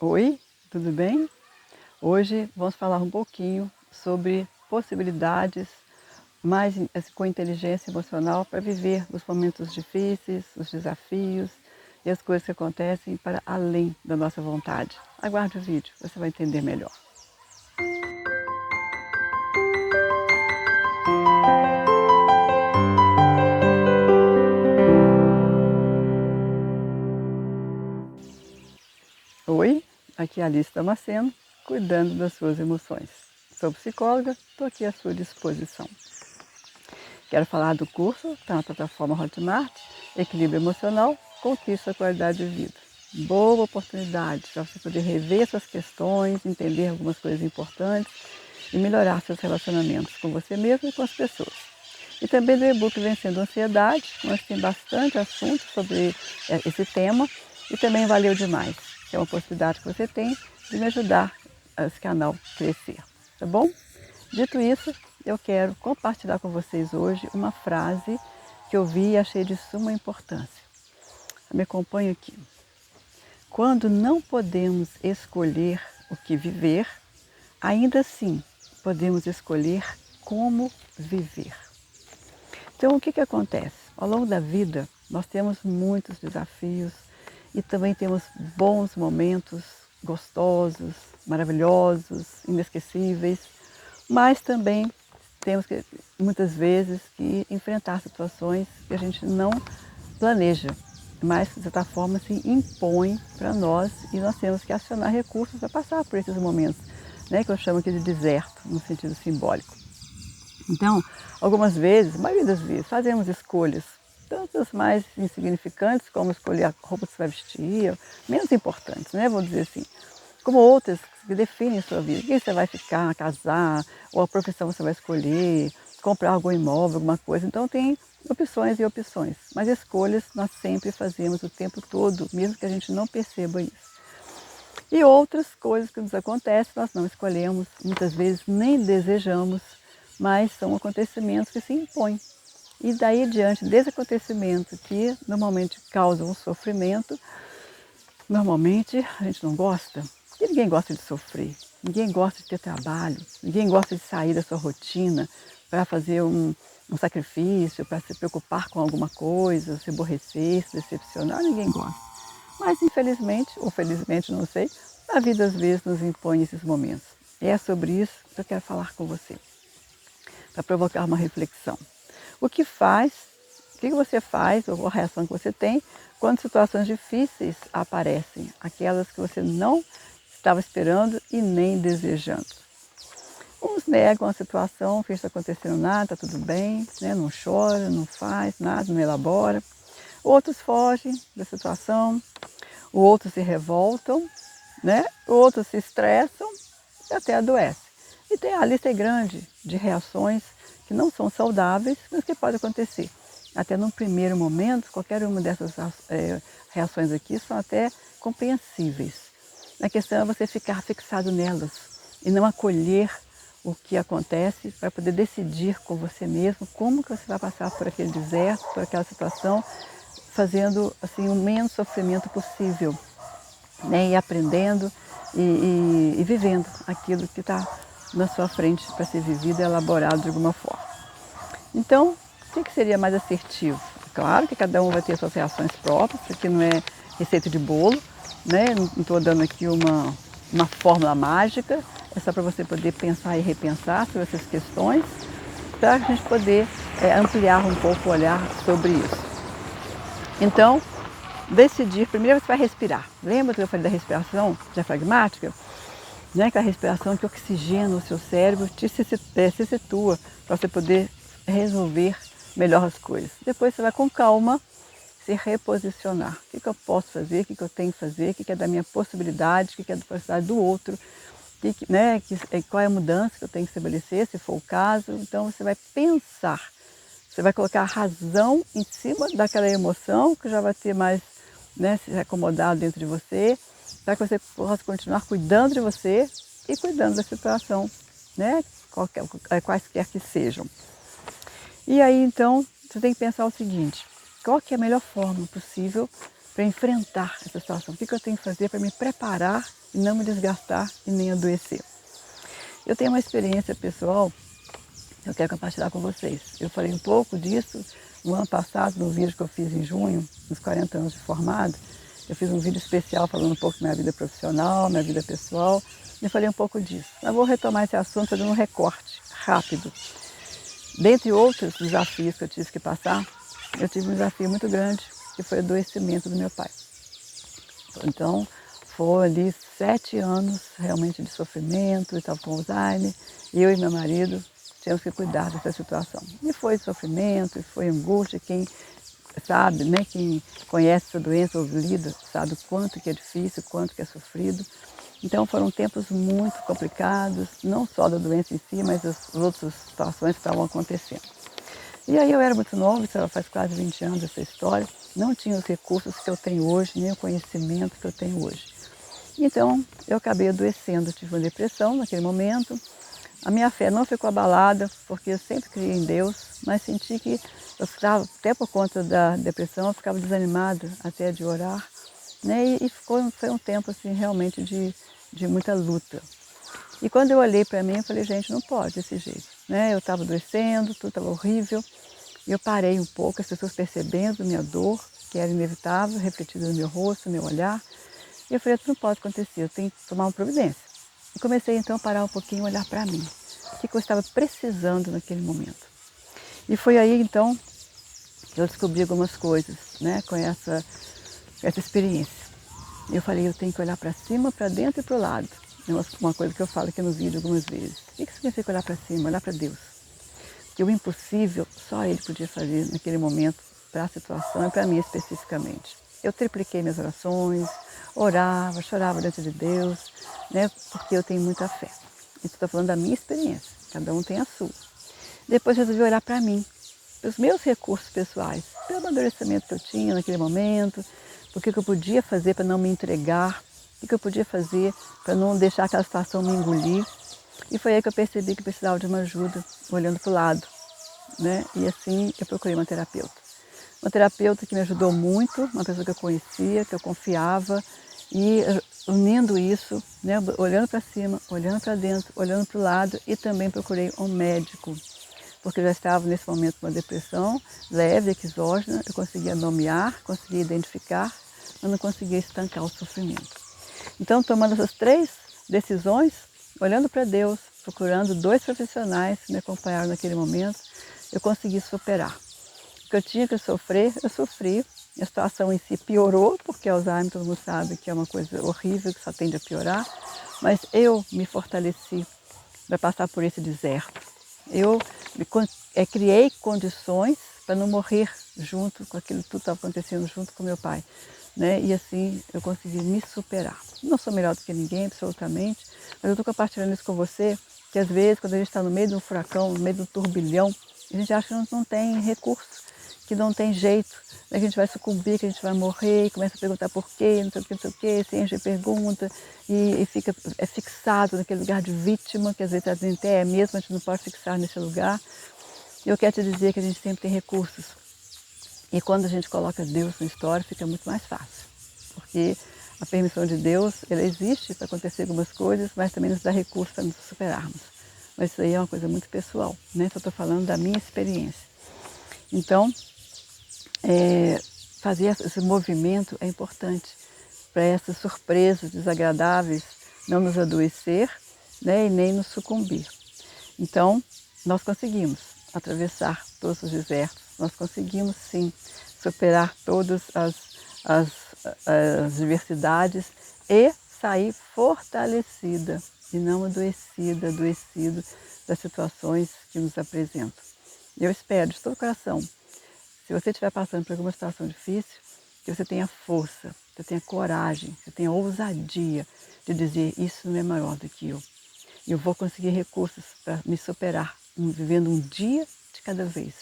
Oi, tudo bem? Hoje vamos falar um pouquinho sobre possibilidades com inteligência emocional para viver os momentos difíceis, os desafios e as coisas que acontecem para além da nossa vontade. Aguarde o vídeo, você vai entender melhor. Oi, aqui é a Alice Damasceno, cuidando das suas emoções. Sou psicóloga, estou aqui à sua disposição. Quero falar do curso, está na plataforma Hotmart, Equilíbrio Emocional, Conquista a Qualidade de Vida. Boa oportunidade para você poder rever suas questões, entender algumas coisas importantes e melhorar seus relacionamentos com você mesmo e com as pessoas. E também do e-book Vencendo a Ansiedade, onde tem bastante assunto sobre esse tema e também valeu demais. É uma possibilidade que você tem de me ajudar a esse canal crescer, tá bom? Dito isso, eu quero compartilhar com vocês hoje uma frase que eu vi e achei de suma importância. Me acompanhe aqui. Quando não podemos escolher o que viver, ainda assim podemos escolher como viver. Então, o que acontece? Ao longo da vida, nós temos muitos desafios e também temos bons momentos gostosos, maravilhosos, inesquecíveis, mas também temos que, muitas vezes, que enfrentar situações que a gente não planeja, mas de certa forma se impõe para nós e nós temos que acionar recursos para passar por esses momentos, né, que eu chamo aqui de deserto, no sentido simbólico. Então, algumas vezes, a maioria das vezes, fazemos escolhas, tantas mais insignificantes como escolher a roupa que você vai vestir, menos importantes, né, vou dizer assim, como outras que definem a sua vida. Quem você vai ficar, casar, ou a profissão que você vai escolher, comprar algum imóvel, alguma coisa. Então tem opções e opções, mas escolhas nós sempre fazemos o tempo todo, mesmo que a gente não perceba isso. E outras coisas que nos acontecem, nós não escolhemos, muitas vezes nem desejamos, mas são acontecimentos que se impõem. E daí diante desse acontecimento que normalmente causa um sofrimento, normalmente a gente não gosta, porque ninguém gosta de sofrer, ninguém gosta de ter trabalho, ninguém gosta de sair da sua rotina para fazer um sacrifício, para se preocupar com alguma coisa, se aborrecer, se decepcionar, ninguém gosta. Mas infelizmente, ou felizmente, não sei, a vida às vezes nos impõe esses momentos. E é sobre isso que eu quero falar com você, para provocar uma reflexão. O que você faz, ou a reação que você tem, quando situações difíceis aparecem, aquelas que você não estava esperando e nem desejando. Uns negam a situação, finge que está acontecendo nada, está tudo bem, né? Não chora, não faz nada, não elabora. Outros fogem da situação, outros se revoltam, né? Outros se estressam e até adoecem. E tem a lista é grande de reações que não são saudáveis, mas que pode acontecer. Até num primeiro momento, qualquer uma dessas reações aqui são até compreensíveis. A questão é você ficar fixado nelas e não acolher o que acontece para poder decidir com você mesmo como que você vai passar por aquele deserto, por aquela situação, fazendo assim o menos sofrimento possível, né? E aprendendo e vivendo aquilo que está na sua frente para ser vivido e elaborado de alguma forma. Então, o que seria mais assertivo? Claro que cada um vai ter suas reações próprias, isso aqui não é receita de bolo, né? Não estou dando aqui uma fórmula mágica, é só para você poder pensar e repensar sobre essas questões, para a gente poder ampliar um pouco o olhar sobre isso. Então, decidir, primeiro você vai respirar. Lembra que eu falei da respiração diafragmática? Né? Aquela respiração que oxigena o seu cérebro, se situa para você poder resolver melhor as coisas. Depois você vai com calma se reposicionar. O que eu posso fazer, o que eu tenho que fazer, o que é da minha possibilidade, o que é da possibilidade do outro, né? Qual é a mudança que eu tenho que estabelecer, se for o caso. Então você vai pensar, você vai colocar a razão em cima daquela emoção que já vai ter mais, né, se acomodado dentro de você, para que você possa continuar cuidando de você e cuidando da situação, né, quaisquer que sejam. E aí então você tem que pensar o seguinte: qual que é a melhor forma possível para enfrentar essa situação? O que eu tenho que fazer para me preparar e não me desgastar e nem adoecer? Eu tenho uma experiência pessoal que eu quero compartilhar com vocês. Eu falei um pouco disso no ano passado, no vídeo que eu fiz em junho, nos 40 anos de formado. Eu fiz um vídeo especial falando um pouco da minha vida profissional, minha vida pessoal. E eu falei um pouco disso. Mas vou retomar esse assunto fazendo um recorte rápido. Dentre outros desafios que eu tive que passar, eu tive um desafio muito grande, que foi o adoecimento do meu pai. Então, foram ali 7 anos realmente de sofrimento, eu estava com Alzheimer, eu e meu marido tínhamos que cuidar dessa situação. E foi sofrimento, e foi angústia, quem sabe, né, quem conhece essa doença ou lida, sabe o quanto que é difícil, o quanto que é sofrido. Então foram tempos muito complicados, não só da doença em si, mas as outras situações que estavam acontecendo. E aí eu era muito nova, isso faz quase 20 anos essa história, não tinha os recursos que eu tenho hoje, nem o conhecimento que eu tenho hoje. Então eu acabei adoecendo, tive uma depressão naquele momento. A minha fé não ficou abalada, porque eu sempre criei em Deus, mas senti que eu ficava, até por conta da depressão, eu ficava desanimada até de orar, né? E foi um tempo assim realmente de muita luta. E quando eu olhei para mim, eu falei, gente, não pode desse jeito, né? Eu estava adoecendo, tudo estava horrível, e eu parei um pouco, as pessoas percebendo minha dor, que era inevitável, refletida no meu rosto, no meu olhar, e eu falei, isso não pode acontecer, eu tenho que tomar uma providência. E comecei então a parar um pouquinho e olhar para mim, o que eu estava precisando naquele momento. E foi aí então que eu descobri algumas coisas, né, com essa experiência. Eu falei, eu tenho que olhar para cima, para dentro e para o lado. É uma coisa que eu falo aqui no vídeo algumas vezes. O que significa olhar para cima? Olhar para Deus. Porque o impossível só Ele podia fazer naquele momento para a situação e para mim especificamente. Eu tripliquei minhas orações, orava, chorava diante de Deus, né, porque eu tenho muita fé. Isso estou falando da minha experiência, cada um tem a sua. Depois resolvi olhar para mim, os meus recursos pessoais, pelo amadurecimento que eu tinha naquele momento, o que eu podia fazer para não me entregar, o que eu podia fazer para não deixar aquela situação me engolir. E foi aí que eu percebi que precisava de uma ajuda, olhando para o lado, né? E assim eu procurei uma terapeuta. Uma terapeuta que me ajudou muito, uma pessoa que eu conhecia, que eu confiava, e unindo isso, né, olhando para cima, olhando para dentro, olhando para o lado, e também procurei um médico, porque eu já estava nesse momento com uma depressão leve, exógena, eu conseguia nomear, conseguia identificar, mas não conseguia estancar o sofrimento. Então, tomando essas 3 decisões, olhando para Deus, procurando 2 profissionais que me acompanharam naquele momento, eu consegui superar. O que eu tinha que sofrer, eu sofri. A situação em si piorou, porque Alzheimer, todo mundo sabe que é uma coisa horrível, que só tende a piorar, mas eu me fortaleci para passar por esse deserto. Eu criei condições para não morrer junto com aquilo que tudo estava acontecendo junto com meu pai, né? E assim eu consegui me superar. Não sou melhor do que ninguém, absolutamente, mas eu estou compartilhando isso com você, que às vezes quando a gente está no meio de um furacão, no meio de um turbilhão, a gente acha que não tem recurso, que não tem jeito, né? Que a gente vai sucumbir, que a gente vai morrer, e começa a perguntar por quê, não sei o que, não sei o que, se enche de pergunta e fica fixado naquele lugar de vítima, que às vezes a gente é mesmo, a gente não pode fixar nesse lugar. E eu quero te dizer que a gente sempre tem recursos. E quando a gente coloca Deus na história, fica muito mais fácil. Porque a permissão de Deus, ela existe para acontecer algumas coisas, mas também nos dá recursos para nos superarmos. Mas isso aí é uma coisa muito pessoal, né? Só estou falando da minha experiência. Então, fazer esse movimento é importante para essas surpresas desagradáveis não nos adoecer, né? E nem nos sucumbir. Então, nós conseguimos atravessar todos os desertos, nós conseguimos sim superar todas as diversidades e sair fortalecida e não adoecido das situações que nos apresentam. Eu espero de todo o coração, se você estiver passando por alguma situação difícil, que você tenha força, que você tenha coragem, que você tenha ousadia de dizer, isso não é maior do que eu. Eu vou conseguir recursos para me superar, vivendo um dia de cada vez,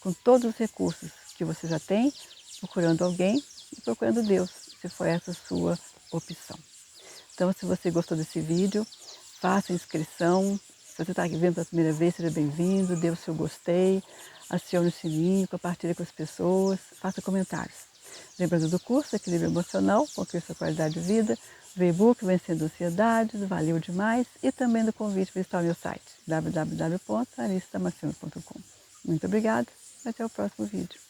com todos os recursos que você já tem, procurando alguém e procurando Deus, se for essa a sua opção. Então, se você gostou desse vídeo, faça a inscrição. Se você está aqui vendo pela primeira vez, seja bem-vindo, dê o seu gostei, acione o sininho, compartilhe com as pessoas, faça comentários. Lembrando do curso Equilíbrio Emocional, Conquista a Qualidade de Vida, do e-book Vencendo Ansiedades, Valeu Demais, e também do convite para visitar o meu site, www.aristadamasceno.com. Muito obrigada e até o próximo vídeo.